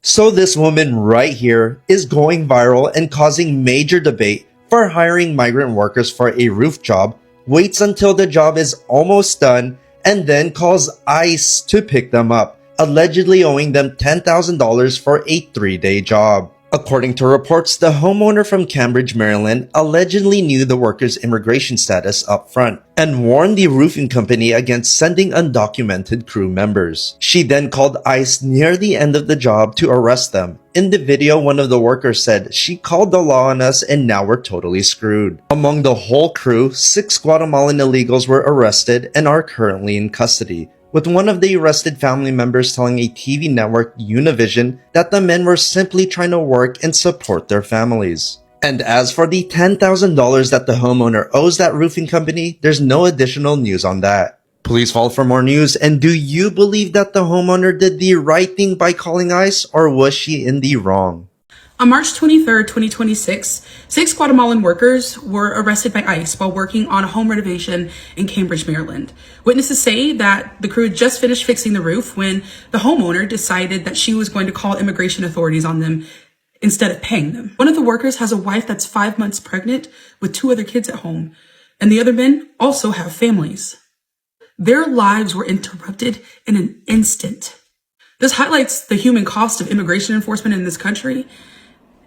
So this woman right here is going viral and causing major debate for hiring migrant workers for a roof job, waits until the job is almost done, and then calls ICE to pick them up, allegedly owing them $10,000 for a 3-day job. According to reports, the homeowner from Cambridge, Maryland allegedly knew the workers' immigration status up front and warned the roofing company against sending undocumented crew members. She then called ICE near the end of the job to arrest them. In the video, one of the workers said, "She called the law on us and now we're totally screwed." Among the whole crew, 6 Guatemalan illegals were arrested and are currently in custody, with one of the arrested family members telling a TV network, Univision, that the men were simply trying to work and support their families. And as for the $10,000 that the homeowner owes that roofing company, there's no additional news on that. Please follow for more news. And do you believe that the homeowner did the right thing by calling ICE, or was she in the wrong? On March 23rd, 2026, 6 Guatemalan workers were arrested by ICE while working on a home renovation in Cambridge, Maryland. Witnesses say that the crew had just finished fixing the roof when the homeowner decided that she was going to call immigration authorities on them instead of paying them. One of the workers has a wife that's 5 months pregnant with 2 other kids at home, and the other men also have families. Their lives were interrupted in an instant. This highlights the human cost of immigration enforcement in this country.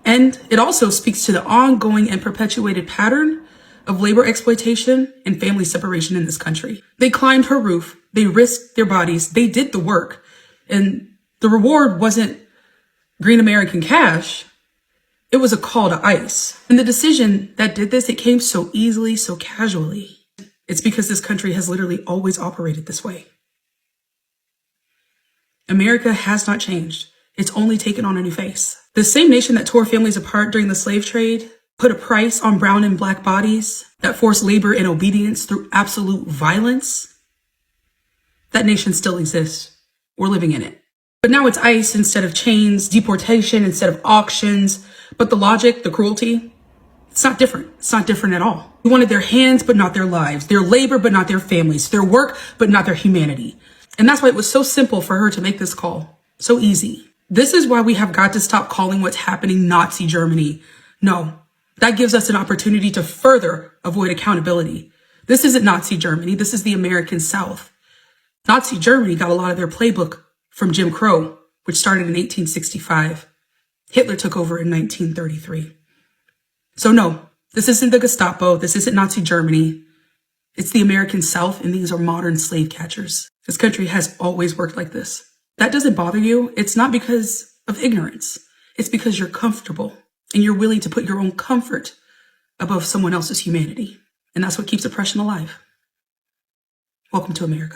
And it also speaks to the ongoing and perpetuated pattern of labor exploitation and family separation in this country. They climbed her roof, they risked their bodies, they did the work, and the reward wasn't green American cash, it was a call to ICE. And the decision that did this, it came so easily, so casually. It's because this country has literally always operated this way. America has not changed. It's only taken on a new face. The same nation that tore families apart during the slave trade, put a price on brown and black bodies, that forced labor and obedience through absolute violence, that nation still exists. We're living in it. But now it's ICE instead of chains, deportation instead of auctions. But the logic, the cruelty, it's not different. It's not different at all. We wanted their hands, but not their lives, their labor, but not their families, their work, but not their humanity. And that's why it was so simple for her to make this call. So easy. This is why we have got to stop calling what's happening Nazi Germany. No, that gives us an opportunity to further avoid accountability. This isn't Nazi Germany. This is the American South. Nazi Germany got a lot of their playbook from Jim Crow, which started in 1865. Hitler took over in 1933. So no, this isn't the Gestapo. This isn't Nazi Germany. It's the American South, and these are modern slave catchers. This country has always worked like this. That doesn't bother you. It's not because of ignorance. It's because you're comfortable and you're willing to put your own comfort above someone else's humanity. And that's what keeps oppression alive. Welcome to America.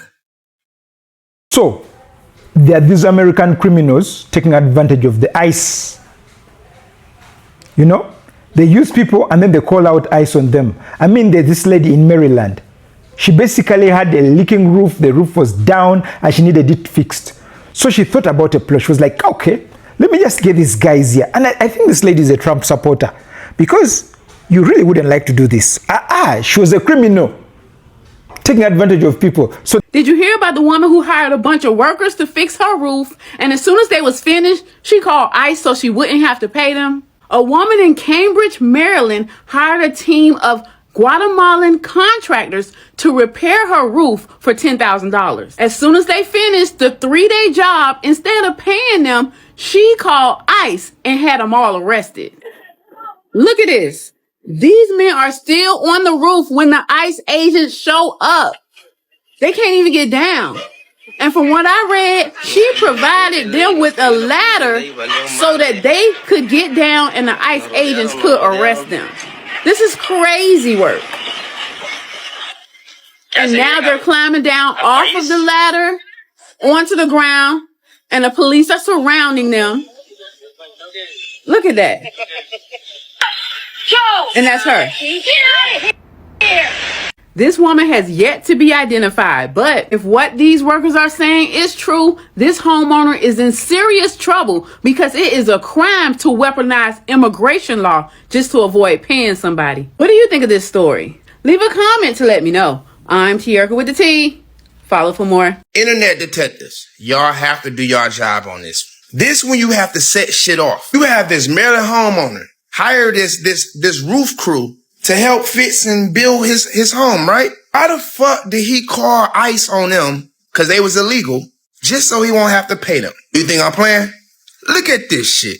So, there are these American criminals taking advantage of the ICE. You know, they use people and then they call out ICE on them. I mean, there's this lady in Maryland. She basically had a leaking roof. The roof was down and she needed it fixed. So she thought about a plot. She was like, okay, let me just get these guys here. And I think this lady is a Trump supporter because you really wouldn't like to do this. She was a criminal taking advantage of people. So did you hear about the woman who hired a bunch of workers to fix her roof? And as soon as they was finished, she called ICE so she wouldn't have to pay them? A woman in Cambridge, Maryland hired a team of Guatemalan contractors to repair her roof for $10,000. As soon as they finished the 3-day job, instead of paying them, she called ICE and had them all arrested. Look at this. These men are still on the roof when the ICE agents show up. They can't even get down. And from what I read, she provided them with a ladder so that they could get down and the ICE agents could arrest them. This is crazy work. And now they're climbing down off of the ladder onto the ground, and the police are surrounding them. Look at that. And that's her. This woman has yet to be identified, but if what these workers are saying is true, this homeowner is in serious trouble because it is a crime to weaponize immigration law just to avoid paying somebody. What do you think of this story? Leave a comment to let me know. I'm Tierka with the T. Follow for more. Internet detectives, y'all have to do your job on this. This when you have to set shit off. You have this Maryland homeowner hire this roof crew to help fix and build his home, right? Why the fuck did he call ICE on them? Cause they was illegal, just so he won't have to pay them. You think I'm playing? Look at this shit.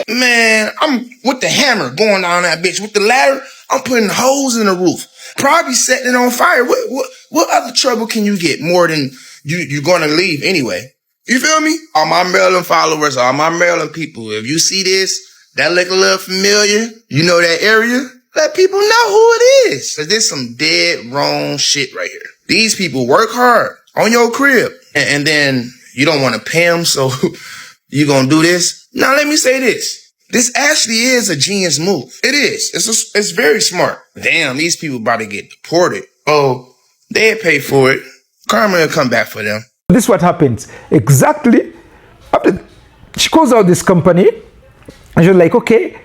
Man, I'm with the hammer going down that bitch. With the ladder, I'm putting holes in the roof. Probably setting it on fire. What other trouble can you get more than you're gonna leave anyway? You feel me? All my Maryland followers, all my Maryland people, if you see this, that look a little familiar, you know that area, let people know who it is. Cause there's some dead wrong shit right here. These people work hard on your crib and then you don't want to pay them, so you gonna do this? Now let me say this. This actually is a genius move. It is. It's very smart. Damn, these people about to get deported. Oh, they'll pay for it. Karma will come back for them. This is what happens. Exactly. After she calls out this company, and she's like, okay,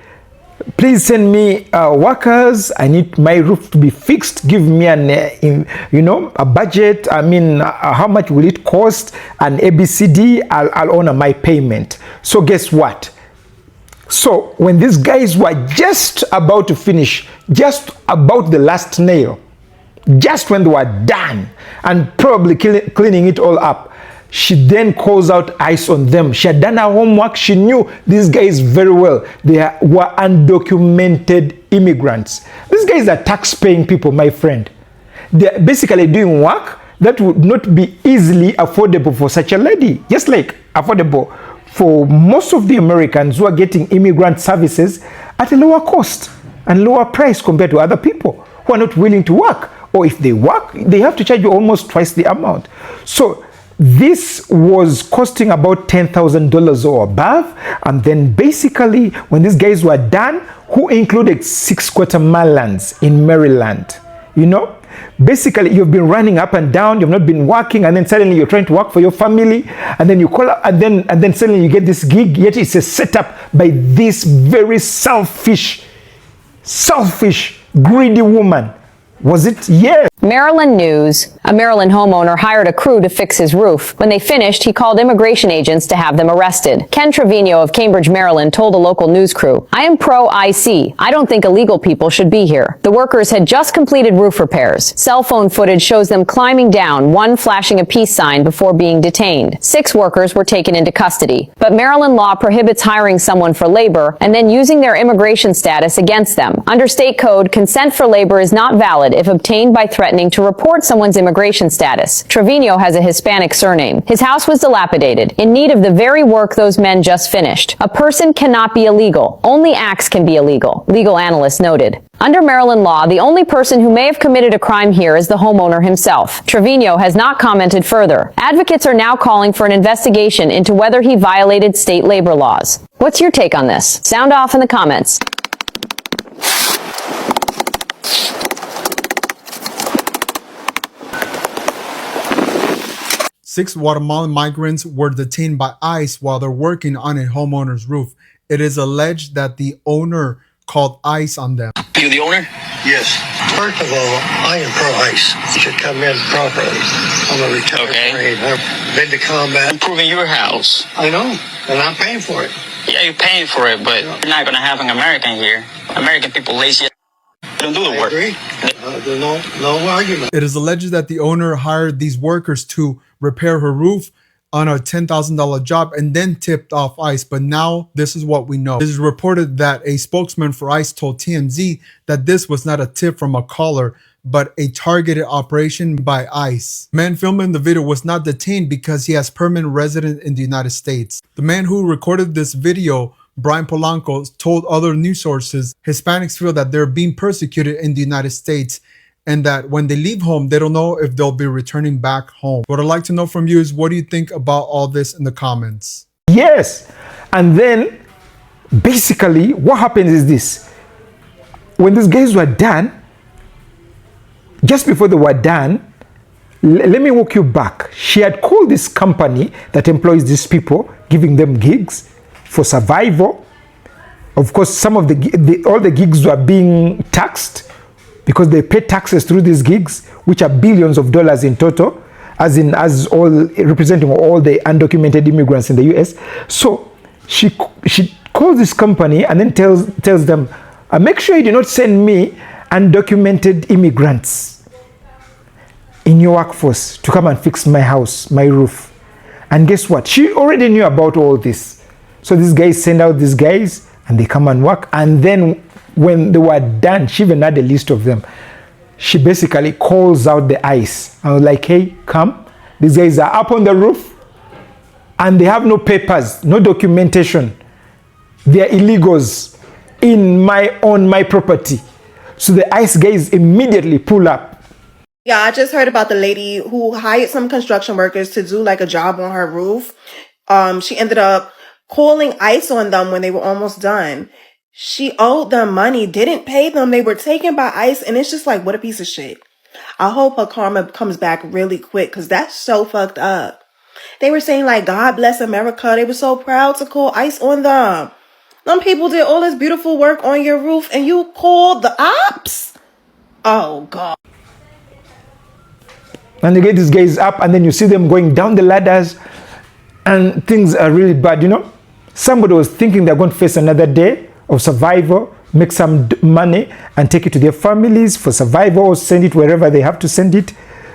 please send me workers. I need my roof to be fixed. Give me a budget. I mean, how much will it cost? An ABCD. I'll honor my payment. So guess what? So when these guys were just about to finish, just about the last nail, just when they were done and probably cleaning it all up, she then calls out ICE on them. She had done her homework. She knew these guys very well. They were undocumented immigrants. These guys are tax-paying people, my friend. They're basically doing work that would not be easily affordable for such a lady, just like affordable for most of the Americans who are getting immigrant services at a lower cost and lower price compared to other people who are not willing to work. Or if they work, they have to charge you almost twice the amount. So this was costing about $10,000 or above. And then basically, when these guys were done, who included 6 Guatemalans in Maryland, you know, basically you've been running up and down, you've not been working, and then suddenly you're trying to work for your family, and then you call up, and then suddenly you get this gig, yet it's a setup by this very selfish, greedy woman. Was it? Yeah. Maryland news. A Maryland homeowner hired a crew to fix his roof. When they finished, he called immigration agents to have them arrested. Ken Trevino of Cambridge, Maryland, told a local news crew, "I am pro-IC. I don't think illegal people should be here." The workers had just completed roof repairs. Cell phone footage shows them climbing down, one flashing a peace sign before being detained. 6 workers were taken into custody. But Maryland law prohibits hiring someone for labor and then using their immigration status against them. Under state code, consent for labor is not valid if obtained by threatening to report someone's immigration status. Trevino has a Hispanic surname. His house was dilapidated, in need of the very work those men just finished. A person cannot be illegal. Only acts can be illegal, legal analysts noted. Under Maryland law, the only person who may have committed a crime here is the homeowner himself. Trevino has not commented further. Advocates are now calling for an investigation into whether he violated state labor laws. What's your take on this? Sound off in the comments. 6 Guatemalan migrants were detained by ICE while they're working on a homeowner's roof. It is alleged that the owner called ICE on them. You the owner? Yes. First of all, I am pro-ICE. You should come in properly. I'm a retired Marine. I've been to combat. Improving your house. I know, and I'm paying for it. Yeah, you're paying for it, but you're not going to have an American here. American people lazy. They don't do the I work. agree. There's no argument. It is alleged that the owner hired these workers to repair her roof on a $10,000 job and then tipped off ICE. But now this is what we know. It is reported that a spokesman for ICE told TMZ that this was not a tip from a caller, but a targeted operation by ICE. The man filming the video was not detained because he has permanent residence in the United States. The man who recorded this video, Brian Polanco, told other news sources Hispanics feel that they're being persecuted in the United States and that when they leave home, they don't know if they'll be returning back home. What I'd like to know from you is, what do you think about all this in the comments? Yes. And then basically what happens is this. When these guys were done, just before they were done, let me walk you back. She had called this company that employs these people, giving them gigs for survival. Of course, some of all the gigs were being taxed because they pay taxes through these gigs, which are billions of dollars in total. as all representing all the undocumented immigrants in the US. So she calls this company and then tells them, make sure you do not send me undocumented immigrants in your workforce to come and fix my house, my roof. And guess what? She already knew about all this. So these guys send out these guys and they come and work. And then when they were done, she even had a list of them. She basically calls out the ICE. I was like, hey, come. These guys are up on the roof and they have no papers, no documentation. They are illegals on my property. So the ICE guys immediately pull up. Yeah, I just heard about the lady who hired some construction workers to do like a job on her roof. She ended up calling ICE on them when they were almost done. She owed them money, didn't pay them. They were taken by ICE, and it's just like, what a piece of shit. I hope her karma comes back really quick, because that's so fucked up. They were saying like, God bless America. They were so proud to call ICE on them. Them people did all this beautiful work on your roof, and you called the ops? Oh, God. And you get these guys up, and then you see them going down the ladders, and things are really bad, you know. Somebody was thinking they're going to face another day of survival, make some money and take it to their families for survival, or send it wherever they have to send it,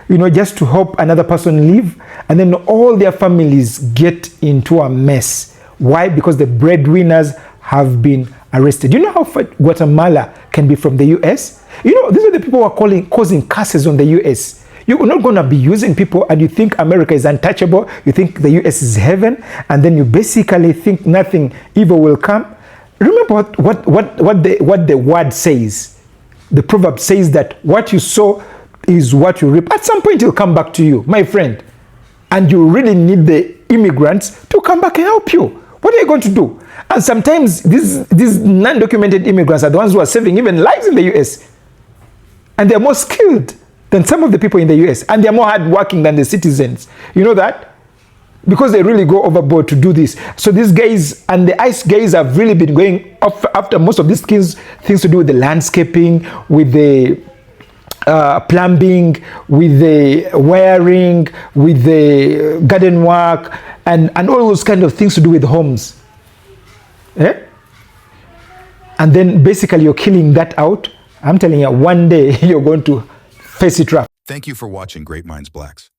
you know, just to help another person live. And then all their families get into a mess. Why? Because the breadwinners have been arrested. You know how far Guatemala can be from the US? You know, these are the people who are causing curses on the US. You're not going to be using people and you think America is untouchable. You think the US is heaven. And then you basically think nothing evil will come. Remember what the word says. The proverb says that what you sow is what you reap. At some point, it'll come back to you, my friend. And you really need the immigrants to come back and help you. What are you going to do? And sometimes these non-documented immigrants are the ones who are saving even lives in the US. And they're more skilled than some of the people in the US. And they're more hardworking than the citizens. You know that? Because they really go overboard to do this. So these guys and the ICE guys have really been going after most of these things to do with the landscaping, with the plumbing, with the wiring, with the garden work, and all those kind of things to do with homes. Eh? And then basically you're killing that out. I'm telling you, one day you're going to face it rough. Thank you for watching Great Minds Blacks.